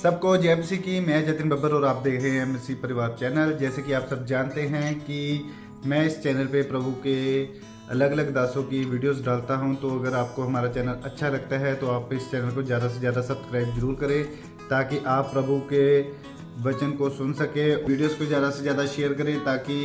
सबको जय मसीह की। मैं जतिन बब्बर और आप देख रहे हैं मसीह परिवार चैनल। जैसे कि आप सब जानते हैं कि मैं इस चैनल पे प्रभु के अलग अलग दासों की वीडियोस डालता हूं, तो अगर आपको हमारा चैनल अच्छा लगता है तो आप इस चैनल को ज़्यादा से ज़्यादा सब्सक्राइब जरूर करें, ताकि आप प्रभु के वचन को सुन सके। वीडियोस को ज़्यादा से ज़्यादा शेयर करें, ताकि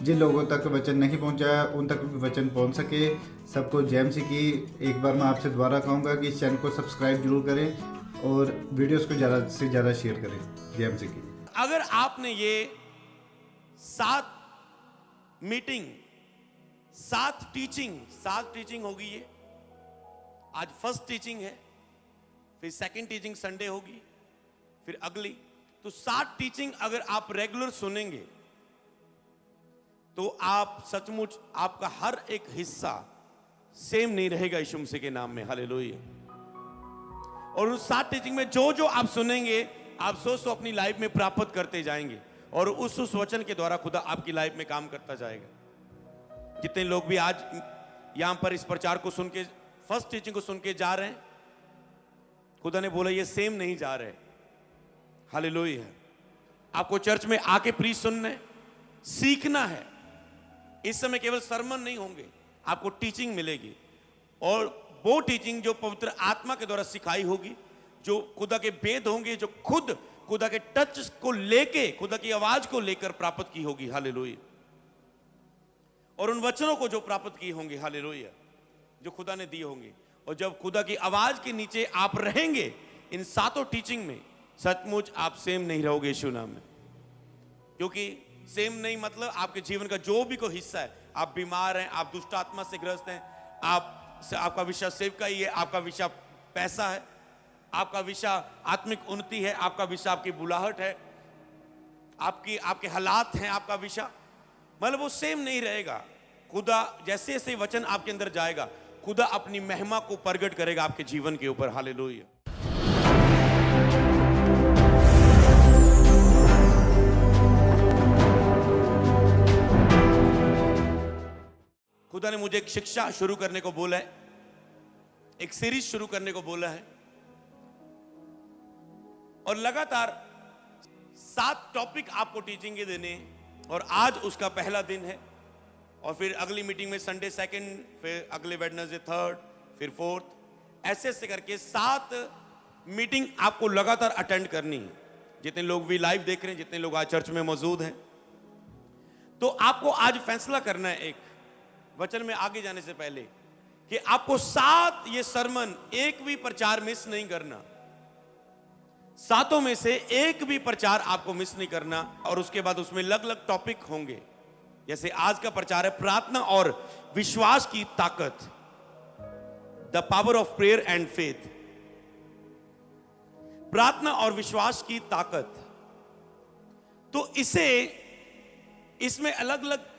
जिन लोगों तक वचन नहीं पहुंचा उन तक भी वचन पहुंच सके। सबको जय मसीह की। एक बार मैं आपसे दोबारा कहूँगा कि इस चैनल को सब्सक्राइब जरूर करें और वीडियोस को ज़्यादा से ज़्यादा शेयर करें। जय मसीह की। अगर आपने ये 7 मीटिंग, 7 टीचिंग होगी, ये आज फर्स्ट टीचिंग है, फिर सेकंड टीचिंग संडे होगी, फिर अगली, तो 7 टीचिंग अगर आप रेगुलर सुनेंगे तो आप सचमुच आपका हर एक हिस्सा सेम नहीं रहेगा यीशु मसीह के नाम में। हालेलुया। और उस 7 टीचिंग में जो जो आप सुनेंगे आप सो अपनी लाइफ में प्राप्त करते जाएंगे, और उस वचन के द्वारा खुदा आपकी लाइफ में काम करता जाएगा। जितने लोग भी आज यहां पर इस प्रचार को सुन के, फर्स्ट टीचिंग को सुन के जा रहे हैं, खुदा ने बोला ये सेम नहीं जा रहे। हालेलुया। आपको चर्च में आके प्रीच सुनना है, सीखना है। इस समय केवल सरमन नहीं होंगे, आपको टीचिंग मिलेगी, और वो टीचिंग जो पवित्र आत्मा के द्वारा सिखाई होगी, जो खुदा के भेद होंगे, जो खुद खुदा के टच को लेके, खुदा की आवाज को लेकर प्राप्त की होगी। हालेलुया। और उन वचनों को जो प्राप्त किए होंगे, हालेलुया, जो खुदा ने दिए होंगे, और जब खुदा की आवाज के नीचे आप रहेंगे इन 7 टीचिंग में, सचमुच आप सेम नहीं रहोगे यीशु नाम में। क्योंकि सेम नहीं मतलब आपके जीवन का जो भी कोई हिस्सा है, आप बीमार हैं, आप दुष्ट आत्मा से ग्रस्त हैं, आपका विषय सेवका ही है, आपका विषय पैसा है, आपका विषय आत्मिक उन्नति है, आपका विषय आपकी बुलाहट है, आपके हालात हैं, आपका विषय मतलब वो सेम नहीं रहेगा। खुदा जैसे जैसे वचन आपके अंदर जाएगा, खुदा अपनी महिमा को प्रगट करेगा आपके जीवन के ऊपर। हालेलुया। खुदा ने मुझे एक शिक्षा शुरू करने को बोला है, एक सीरीज शुरू करने को बोला है, और लगातार 7 टॉपिक आपको टीचिंग के देने हैं, और आज उसका पहला दिन है। और फिर अगली मीटिंग में संडे सेकंड, फिर अगले वेडनेसडे थर्ड, फिर फोर्थ, ऐसे ऐसे करके 7 मीटिंग आपको लगातार अटेंड करनी है। जितने लोग भी लाइव देख रहे हैं, जितने लोग आज चर्च में मौजूद हैं, तो आपको आज फैसला करना है, एक वचन में आगे जाने से पहले, कि आपको 7 ये सरमन एक भी प्रचार मिस नहीं करना। 7 में से एक भी प्रचार आपको मिस नहीं करना, और उसके बाद उसमें अलग अलग टॉपिक होंगे। जैसे आज का प्रचार है प्रार्थना और विश्वास की ताकत, the power of prayer and faith. प्रार्थना और विश्वास की ताकत, तो इसमें अलग अलग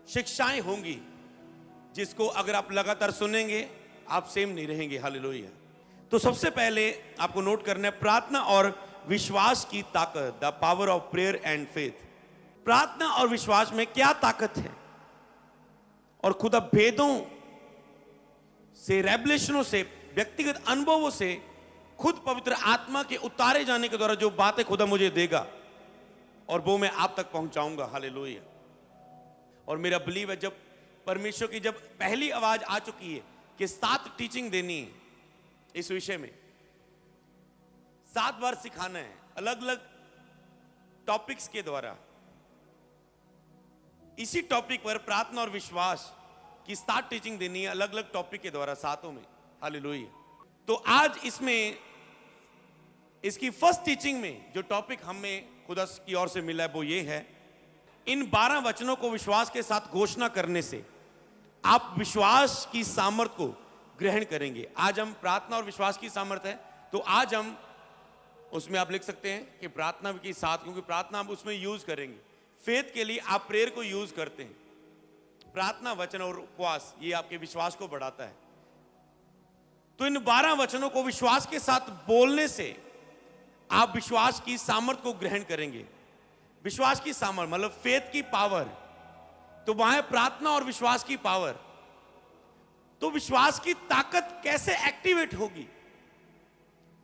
शिक्षाएं होंगी, जिसको अगर आप लगातार सुनेंगे आप सेम नहीं रहेंगे। हालेलुया। तो सबसे पहले आपको नोट करना है प्रार्थना और विश्वास की ताकत, the power of prayer and faith. प्रार्थना और विश्वास में क्या ताकत है, और खुदा भेदों से, रेवलेशनों से, व्यक्तिगत अनुभवों से, खुद पवित्र आत्मा के उतारे जाने के द्वारा जो बातें खुदा मुझे देगा, और वो मैं आप तक पहुंचाऊंगा। हालेलुया। और मेरा बिलीव है, जब परमेश्वर की जब पहली आवाज आ चुकी है कि 7 टीचिंग देनी है इस विषय में, 7 बार सिखाना है अलग अलग टॉपिक्स के द्वारा, इसी टॉपिक पर प्रार्थना और विश्वास की 7 टीचिंग देनी है अलग अलग टॉपिक के द्वारा, 7 में। हालेलुया। तो आज इसमें इसकी फर्स्ट टीचिंग में जो टॉपिक हमें खुदा की ओर से मिला है वो ये है, इन 12 वचनों को विश्वास के साथ घोषणा करने से आप विश्वास की सामर्थ को ग्रहण करेंगे। आज हम प्रार्थना और विश्वास की सामर्थ है, तो आज हम उसमें आप लिख सकते हैं कि प्रार्थना के साथ, क्योंकि प्रार्थना हम उसमें यूज करेंगे। फेथ के लिए आप प्रेयर को यूज करते हैं। प्रार्थना, वचन और उपवास ये आपके विश्वास को बढ़ाता है। तो इन 12 वचनों को विश्वास के साथ बोलने से आप विश्वास की सामर्थ को ग्रहण करेंगे। विश्वास की सामर्थ मतलब फेथ की पावर, तो वहां है प्रार्थना और विश्वास की पावर। तो विश्वास की ताकत कैसे एक्टिवेट होगी?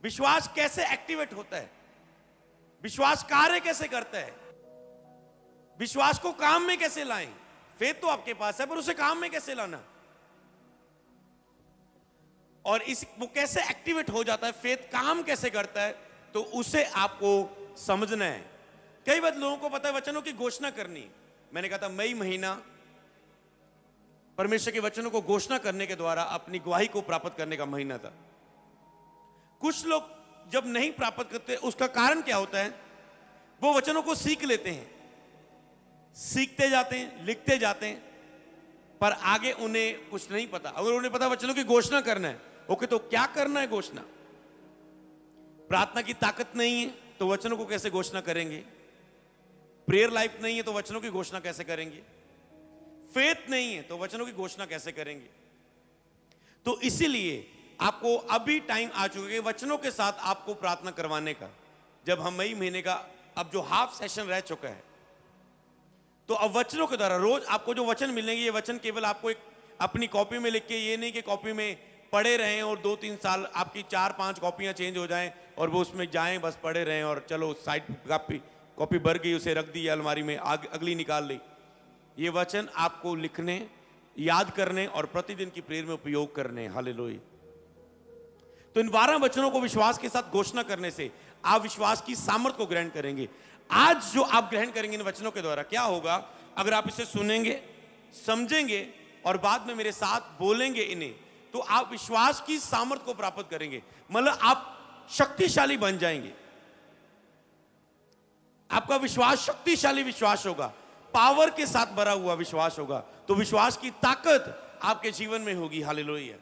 विश्वास कैसे एक्टिवेट होता है, विश्वास कार्य कैसे करता है, विश्वास को काम में कैसे लाएं। फेथ तो आपके पास है, पर उसे काम में कैसे लाना, और इस वो कैसे एक्टिवेट हो जाता है, फेथ काम कैसे करता है, तो उसे आपको समझना है। कई बार लोगों को पता है वचनों की घोषणा करनी। मैंने कहा था मई महीना परमेश्वर के वचनों को घोषणा करने के द्वारा अपनी गवाही को प्राप्त करने का महीना था। कुछ लोग जब नहीं प्राप्त करते, उसका कारण क्या होता है, वो वचनों को सीख लेते हैं, सीखते जाते हैं, लिखते जाते हैं, पर आगे उन्हें कुछ नहीं पता। अगर उन्हें पता वचनों की घोषणा करना है, ओके, तो क्या करना है घोषणा। प्रार्थना की ताकत नहीं है तो वचनों को कैसे घोषणा करेंगे, प्रेयर लाइफ नहीं है तो वचनों की घोषणा कैसे करेंगे, फेथ नहीं है तो वचनों की घोषणा कैसे करेंगे। तो इसीलिए आपको अभी टाइम आ चुका है वचनों के साथ आपको प्रार्थना करवाने का। जब हम मई महीने का अब जो हाफ सेशन रह चुका है, तो अब वचनों के द्वारा रोज आपको जो वचन मिलेंगे, ये वचन केवल आपको एक अपनी कॉपी में लिख के, ये नहीं कि कॉपी में पढ़े रहें और 2-3 साल आपकी 4-5 कॉपियां चेंज हो जाएं और वो उसमें जाएं, बस पढ़े रहें और चलो साइड कॉपी भर गई, उसे रख दी अलमारी में, अगली निकाल ली। ये वचन आपको लिखने, याद करने और प्रतिदिन की प्रेयर में उपयोग करने। हालेलुया। तो इन 12 वचनों को विश्वास के साथ घोषणा करने से आप विश्वास की सामर्थ को ग्रहण करेंगे। आज जो आप ग्रहण करेंगे इन वचनों के द्वारा, क्या होगा, अगर आप इसे सुनेंगे, समझेंगे और बाद में मेरे साथ बोलेंगे इन्हें, तो आप विश्वास की सामर्थ को प्राप्त करेंगे। मतलब आप शक्तिशाली बन जाएंगे। आपका विश्वास शक्तिशाली विश्वास होगा, पावर के साथ भरा हुआ विश्वास होगा। तो विश्वास की ताकत आपके जीवन में होगी। हालेलुया।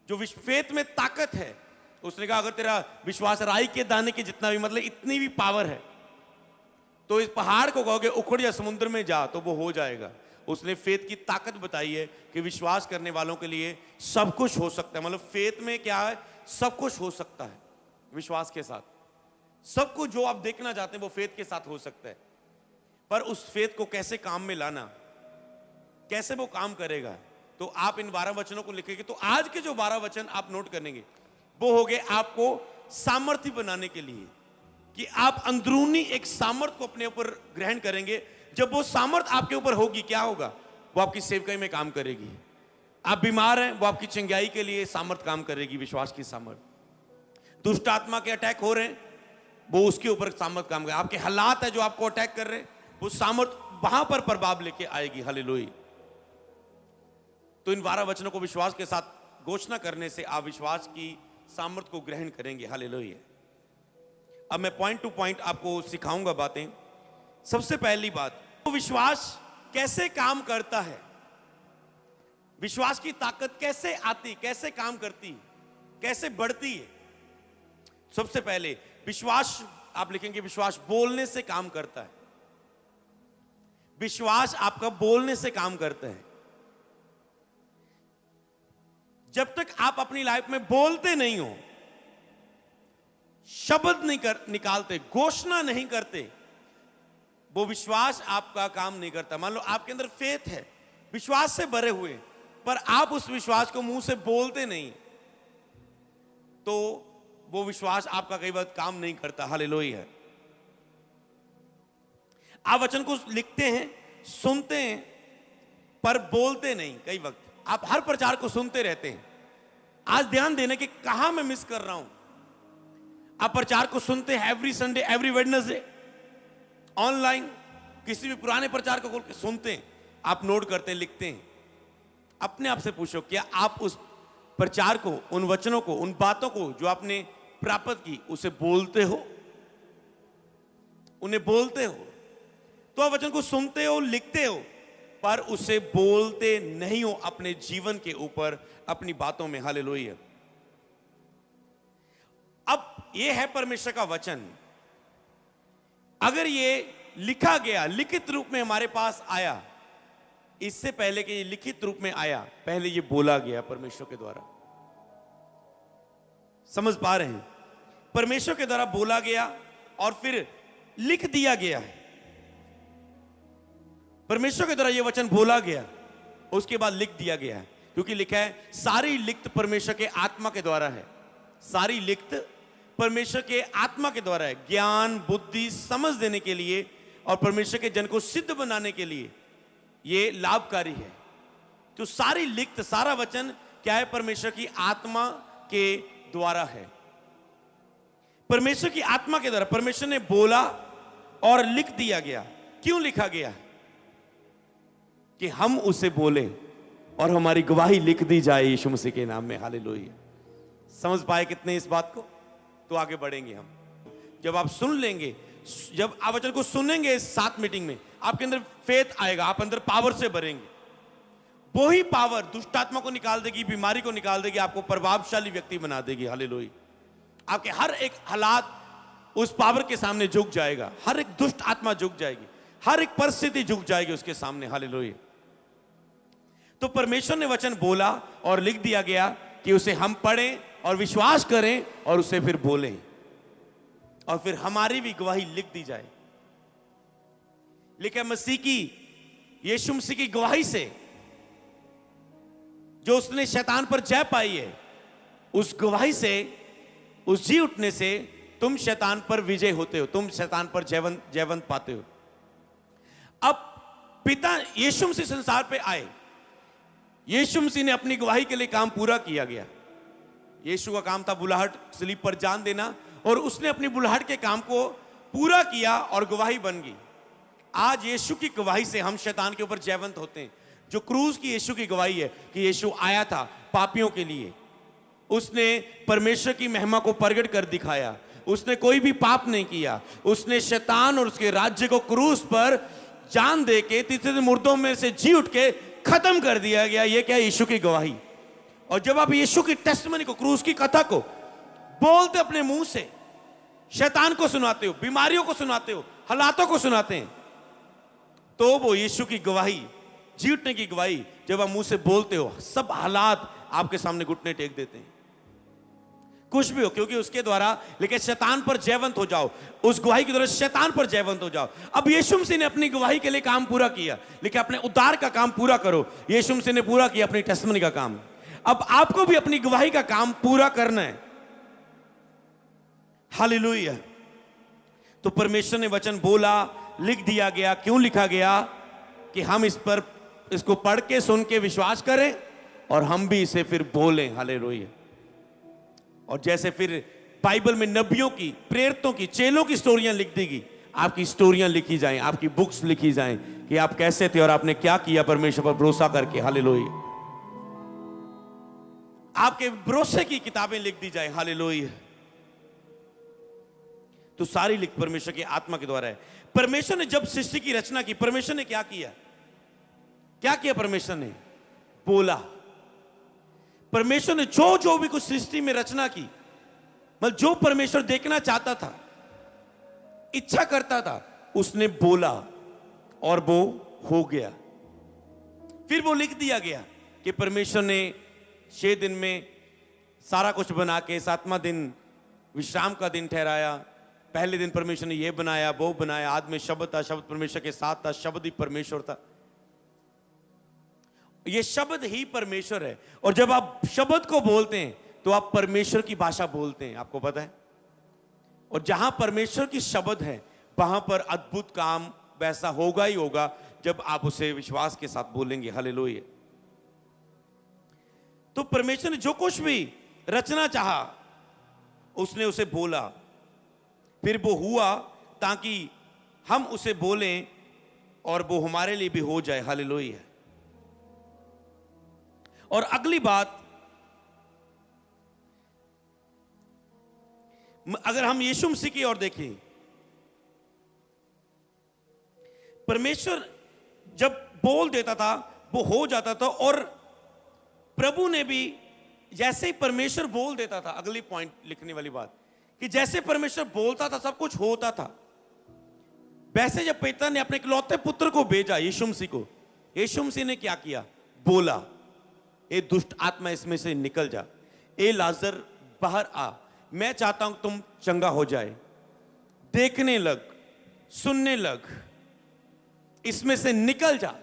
जो फेथ में ताकत है, उसने कहा अगर तेरा विश्वास राई के दाने के जितना भी, मतलब इतनी भी पावर है, तो इस पहाड़ को कहोगे उखड़ जा समुद्र में जा, तो वो हो जाएगा। उसने फेथ की ताकत बताई है कि विश्वास करने वालों के लिए सब कुछ हो सकता है। मतलब फेथ में क्या है, सब कुछ हो सकता है विश्वास के साथ। सब कुछ जो आप देखना चाहते हैं वो फेथ के साथ हो सकता है, पर उस फेथ को कैसे काम में लाना, कैसे वो काम करेगा, तो आप इन 12 वचनों को लिखेंगे। तो आज के जो 12 वचन आप नोट करेंगे, वो हो गए आपको सामर्थ्य बनाने के लिए, कि आप अंदरूनी एक सामर्थ को अपने ऊपर ग्रहण करेंगे। जब वो सामर्थ आपके ऊपर होगी, क्या होगा, वो आपकी सेवकाई में काम करेगी। आप बीमार हैं, वो आपकी चंगाई के लिए सामर्थ काम करेगी, विश्वास की सामर्थ। दुष्ट आत्मा के अटैक हो रहे हैं, वो उसके ऊपर सामर्थ काम करेगी। आपके हालात है जो आपको अटैक कर रहे हैं, वो सामर्थ वहां पर प्रभाव लेके आएगी। हालेलुया। तो इन 12 वचनों को विश्वास के साथ घोषणा करने से आप विश्वास की सामर्थ को ग्रहण करेंगे। हालेलुया। अब मैं पॉइंट टू पॉइंट आपको सिखाऊंगा बातें। सबसे पहली बात, तो विश्वास कैसे काम करता है, विश्वास की ताकत कैसे आती, कैसे काम करती, कैसे बढ़ती है। सबसे पहले विश्वास, आप लिखेंगे विश्वास बोलने से काम करता है। विश्वास आपका बोलने से काम करता है। जब तक आप अपनी लाइफ में बोलते नहीं हो, शब्द नहीं निकालते, घोषणा नहीं करते, वो विश्वास आपका काम नहीं करता। मान लो आपके अंदर फेथ है, विश्वास से भरे हुए, पर आप उस विश्वास को मुंह से बोलते नहीं, तो वो विश्वास आपका कई बार काम नहीं करता। हालेलुया। आप वचन को लिखते हैं, सुनते हैं, पर बोलते नहीं। कई वक्त आप हर प्रचार को सुनते रहते हैं। आज ध्यान देने कि कहां मैं मिस कर रहा हूं। आप प्रचार को सुनते हैं every Sunday, every Wednesday, online, किसी भी पुराने प्रचार को खोल के सुनते हैं, आप नोट करते हैं, लिखते हैं। अपने आप से पूछो, क्या आप उस प्रचार को, उन वचनों को, उन बातों को जो आपने प्राप्त की, उसे बोलते हो, उन्हें बोलते हो। तो आप वचन को सुनते हो, लिखते हो, पर उसे बोलते नहीं हो अपने जीवन के ऊपर, अपनी बातों में। हालेलुया। अब यह है परमेश्वर का वचन। अगर ये लिखा गया, लिखित रूप में हमारे पास आया, इससे पहले कि ये लिखित रूप में आया, पहले ये बोला गया परमेश्वर के द्वारा। समझ पा रहे हैं? परमेश्वर के द्वारा बोला गया और फिर लिख दिया गया है। परमेश्वर के द्वारा ये वचन बोला गया, उसके बाद लिख दिया गया है, क्योंकि लिखा है सारी लिखत परमेश्वर के आत्मा के द्वारा है। सारी लिखत परमेश्वर के आत्मा के द्वारा है, ज्ञान बुद्धि समझ देने के लिए और परमेश्वर के जन को सिद्ध बनाने के लिए ये लाभकारी है। तो सारी लिखत, सारा वचन क्या है? परमेश्वर की आत्मा के द्वारा है। परमेश्वर की आत्मा के द्वारा परमेश्वर ने बोला और लिख दिया गया। क्यों लिखा गया? कि हम उसे बोले और हमारी गवाही लिख दी जाए यीशु मसीह के नाम में। हालेलुया। समझ पाए कितने इस बात को? तो आगे बढ़ेंगे हम। जब आप सुन लेंगे, जब आप वचन को सुनेंगे इस 7 मीटिंग में, आपके अंदर फेथ आएगा, आप अंदर पावर से भरेंगे। वो ही पावर दुष्ट आत्मा को निकाल देगी, बीमारी को निकाल देगी, आपको प्रभावशाली व्यक्ति बना देगी। हालेलुया। आपके हर एक हालात उस पावर के सामने झुक जाएगा, हर एक दुष्ट आत्मा झुक जाएगी, हर एक परिस्थिति झुक जाएगी उसके सामने। हालेलुया। तो परमेश्वर ने वचन बोला और लिख दिया गया कि उसे हम पढ़ें और विश्वास करें और उसे फिर बोलें और फिर हमारी भी गवाही लिख दी जाए। लेकिन मसीह की, यीशु मसीह की गवाही से जो उसने शैतान पर जय पाई है, उस गवाही से, उस जी उठने से तुम शैतान पर विजय होते हो, तुम शैतान पर जयवंत पाते हो। अब पिता यीशु मसीह संसार पे आए, यीशु मसीह ने अपनी गवाही के लिए काम पूरा किया गया। यीशु का काम था बुलाहट सलीब पर जान देना, और उसने अपनी बुलाहट के काम को पूरा किया और गवाही बन गई। आज यीशु की गवाही से हम शैतान के ऊपर जयवंत होते हैं। जो क्रूस की यीशु की गवाही है कि यीशु आया था पापियों के लिए, उसने परमेश्वर की महिमा को प्रगट कर दिखाया, उसने कोई भी पाप नहीं किया, उसने शैतान और उसके राज्य को क्रूस पर जान दे के तीसरे दिन मुर्दों में से जी उठ के खत्म कर दिया गया। ये क्या है? यीशु की गवाही। और जब आप यीशु की टेस्टमनी को, क्रूस की कथा को बोलते अपने मुंह से, शैतान को सुनाते हो, बीमारियों को सुनाते हो, हालातों को सुनाते हैं, तो वो यीशु की गवाही, जी उठने की गवाही जब आप मुंह से बोलते हो, सब हालात आपके सामने घुटने टेक देते हैं। कुछ भी हो, क्योंकि उसके द्वारा, लेकिन शैतान पर जयवंत हो जाओ, उस गवाही के द्वारा शैतान पर जयवंत हो जाओ। अब यीशु मसीह ने अपनी गवाही के लिए काम पूरा किया, लेकिन अपने उद्धार का काम पूरा करो। यीशु मसीह ने पूरा किया अपनी टेस्टमनी का काम। अब आपको भी अपनी गवाही का काम पूरा करना है। हालेलुया। तो परमेश्वर ने वचन बोला, लिख दिया गया। क्यों लिखा गया? कि हम इसको पढ़ के, सुन के विश्वास करें और हम भी इसे फिर बोलें। हालेलुया। और जैसे फिर बाइबल में नबियों की, प्रेरितों की, चेलों की स्टोरियां लिख देगी, आपकी स्टोरियां लिखी जाएं, आपकी बुक्स लिखी जाएं कि आप कैसे थे और आपने क्या किया परमेश्वर पर भरोसा करके। हालेलुया। आपके भरोसे की किताबें लिख दी जाए। हालेलुया। तो सारी लिख परमेश्वर की आत्मा के द्वारा है। परमेश्वर ने जब सृष्टि की रचना की, परमेश्वर ने क्या किया? क्या किया परमेश्वर ने? बोला। परमेश्वर ने जो जो भी कुछ सृष्टि में रचना की, मतलब जो परमेश्वर देखना चाहता था, इच्छा करता था, उसने बोला और वो हो गया। फिर वो लिख दिया गया कि परमेश्वर ने 6 दिन में सारा कुछ बना के 7वां दिन विश्राम का दिन ठहराया। पहले दिन परमेश्वर ने ये बनाया, वो बनाया। आदि में शब्द था, शब्द परमेश्वर के साथ था, शब्द ही परमेश्वर था। ये शब्द ही परमेश्वर है। और जब आप शब्द को बोलते हैं तो आप परमेश्वर की भाषा बोलते हैं, आपको पता है। और जहां परमेश्वर की शब्द है, वहां पर अद्भुत काम वैसा होगा ही होगा जब आप उसे विश्वास के साथ बोलेंगे। हालेलुया। तो परमेश्वर ने जो कुछ भी रचना चाहा, उसने उसे बोला, फिर वो हुआ, ताकि हम उसे बोलें और वो हमारे लिए भी हो जाए। हालेलुया। और अगली बात, अगर हम यीशु मसीह की ओर देखें, परमेश्वर जब बोल देता था वो हो जाता था। और प्रभु ने भी जैसे ही परमेश्वर बोल देता था, अगली पॉइंट लिखने वाली बात, कि जैसे परमेश्वर बोलता था सब कुछ होता था। वैसे जब पिता ने अपने इकलौते पुत्र को भेजा, यीशु मसीह को, यीशु मसीह ने क्या किया? बोला, ए दुष्ट आत्मा इसमें से निकल जा, ए लाजर बाहर आ, मैं चाहता हूं तुम चंगा हो जाए, देखने लग, सुनने लग, इसमें से निकल जा।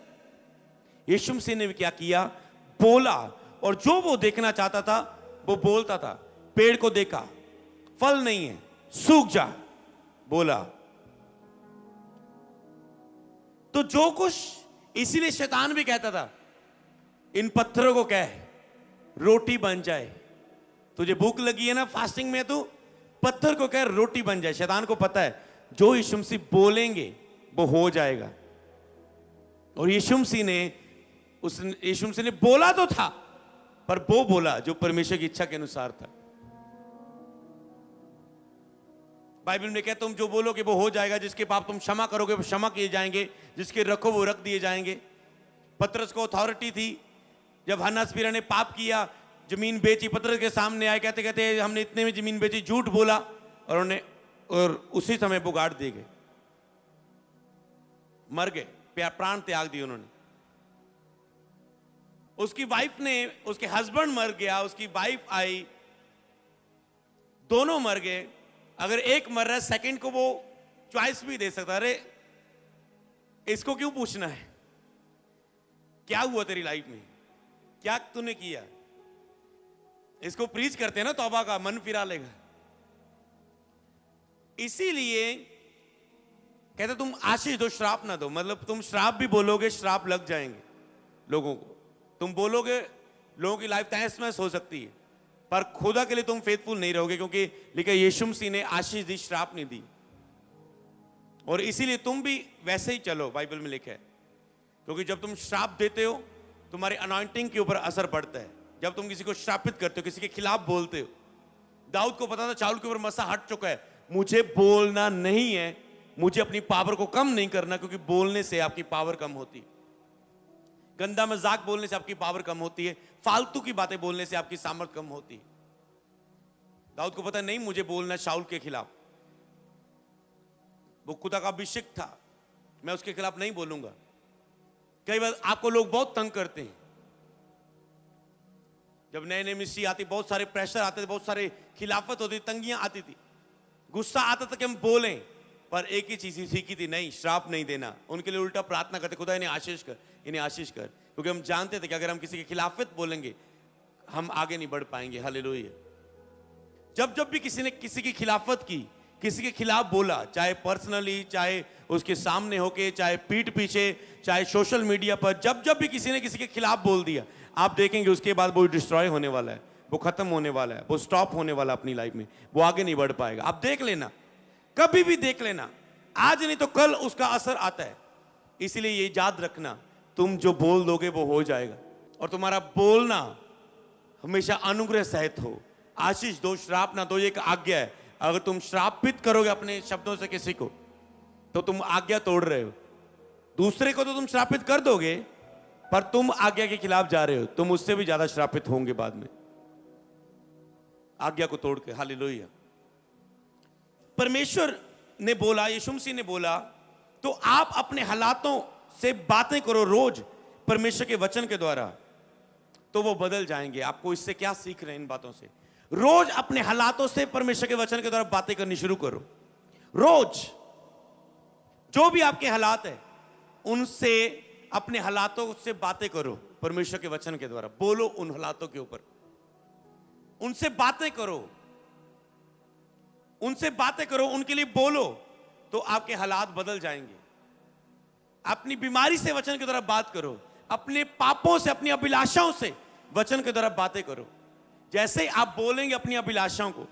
यीशु मसीह ने क्या किया? बोला। और जो वो देखना चाहता था वो बोलता था। पेड़ को देखा, फल नहीं है, सूख जा, बोला। तो जो कुछ, इसीलिए शैतान भी कहता था इन पत्थरों को कह रोटी बन जाए। तुझे भूख लगी है ना फास्टिंग में, तू पत्थर को कह रोटी बन जाए। शैतान को पता है जो यीशु मसीह बोलेंगे वो हो जाएगा। और यीशु मसीह ने बोला तो था, पर वो बोला जो परमेश्वर की इच्छा के अनुसार था। बाइबल में कहता तुम जो बोलोगे वो हो जाएगा। जिसके पाप तुम क्षमा करोगे वो क्षमा किए जाएंगे, जिसके रखो वो रख दिए जाएंगे। पतरस को अथॉरिटी थी। जब हन्ना सफीरा ने पाप किया, जमीन बेची, पतरस के सामने आए कहते कहते हमने इतने में जमीन बेची, झूठ बोला, और उसी समय वो गाड़ दिए गए, मर गए, प्राण त्याग दिए उन्होंने। उसकी वाइफ ने, उसके हस्बैंड मर गया, उसकी वाइफ आई, दोनों मर गए। अगर एक मर रहा है, सेकंड को वो चॉइस भी दे सकता, अरे इसको क्यों पूछना है, क्या हुआ तेरी लाइफ में, क्या तूने किया। इसको प्रीच करते हैं ना तौबा का, मन फिरा लेगा। इसीलिए कहते तुम आशीष दो, श्राप ना दो। मतलब तुम श्राप भी बोलोगे, श्राप लग जाएंगे लोगों को। तुम बोलोगे, लोगों की लाइफ तहस नहस हो सकती है, पर खुदा के लिए तुम फेथफुल नहीं रहोगे, क्योंकि लिखा यीशु मसीह ने आशीष दी, श्राप नहीं दी। और इसीलिए तुम भी वैसे ही चलो, बाइबल में लिखा है। क्योंकि जब तुम श्राप देते हो, तुम्हारी अनॉइंटिंग के ऊपर असर पड़ता है। जब तुम किसी को श्रापित करते हो, किसी के खिलाफ बोलते हो। दाऊद को पता था शाऊल के ऊपर मसा हट चुका है, मुझे बोलना नहीं है, मुझे अपनी पावर को कम नहीं करना, क्योंकि बोलने से आपकी पावर कम होती है। गंदा मजाक बोलने से आपकी पावर कम होती है, फालतू की बातें बोलने से आपकी सामर्थ्य कम होती है। दाऊद को पता नहीं मुझे बोलना शाऊल के खिलाफ, वो खुदा का अभिषेक था, मैं उसके खिलाफ नहीं बोलूंगा। कई बार आपको लोग बहुत तंग करते हैं। जब नए नए मिस्ट्री आती, बहुत सारे प्रेशर आते थे, बहुत सारे खिलाफत होती, तंगियां आती थी, गुस्सा आता था कि हम बोलें, पर एक ही चीज सीखी थी, नहीं, श्राप नहीं देना। उनके लिए उल्टा प्रार्थना करते, खुदा इन्हें आशीष कर, इन्हें आशीष कर, क्योंकि हम जानते थे कि अगर हम किसी के खिलाफत बोलेंगे हम आगे नहीं बढ़ पाएंगे। हालेलुया। जब जब भी किसी ने किसी की खिलाफत की, किसी के खिलाफ बोला, चाहे पर्सनली, चाहे उसके सामने होके, चाहे पीठ पीछे, चाहे सोशल मीडिया पर, जब जब भी किसी ने किसी के खिलाफ बोल दिया, आप देखेंगे उसके बाद वो डिस्ट्रॉय होने वाला है, वो खत्म होने वाला है, वो स्टॉप होने वाला अपनी लाइफ में, वो आगे नहीं बढ़ पाएगा। आप देख लेना, कभी भी देख लेना, आज नहीं तो कल उसका असर आता है। इसलिए ये याद रखना, तुम जो बोल दोगे वो हो जाएगा। और तुम्हारा बोलना हमेशा अनुग्रह सहित हो। आशीष दो, श्राप ना दो, ये एक आज्ञा है। अगर तुम श्रापित करोगे अपने शब्दों से किसी को, तो तुम आज्ञा तोड़ रहे हो। दूसरे को तो तुम श्रापित कर दोगे, पर तुम आज्ञा के खिलाफ जा रहे हो, तुम उससे भी ज्यादा श्रापित होंगे बाद में, आज्ञा को तोड़ के। हालेलुया। परमेश्वर ने बोला, यीशु मसीह ने बोला, तो आप अपने हालातों से बातें करो रोज परमेश्वर के वचन के द्वारा, तो वो बदल जाएंगे। आपको इससे क्या सीख रहे हैं इन बातों से? रोज अपने हालातों से परमेश्वर के वचन के द्वारा बातें करनी शुरू करो। रोज जो भी आपके हालात है, उनसे, अपने हालातों से बातें करो परमेश्वर के वचन के द्वारा। बोलो उन हालातों के ऊपर, उनसे बातें करो, उनसे बातें करो, उनके लिए बोलो, तो आपके हालात बदल जाएंगे। अपनी बीमारी से वचन के द्वारा बात करो, अपने पापों से, अपनी अभिलाषाओं से वचन के द्वारा बातें करो। जैसे आप बोलेंगे अपनी अभिलाषाओं को,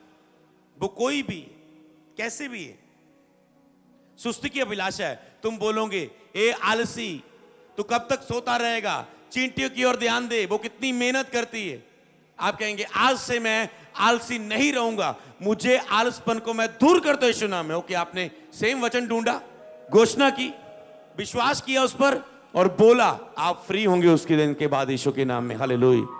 वो कोई भी कैसे भी है, सुस्ती की अभिलाषा है, तुम बोलोगे ए आलसी, तू कब तक सोता रहेगा, चींटियों की ओर ध्यान दे, वो कितनी मेहनत करती है। आप कहेंगे आज से मैं आलसी नहीं रहूंगा, मुझे आलसपन को मैं दूर करता हूं यीशु नाम में। ओके, आपने सेम वचन ढूंढा, घोषणा की, विश्वास किया उस पर और बोला, आप फ्री होंगे उसके दिन के बाद यीशु के नाम में। हालेलुया।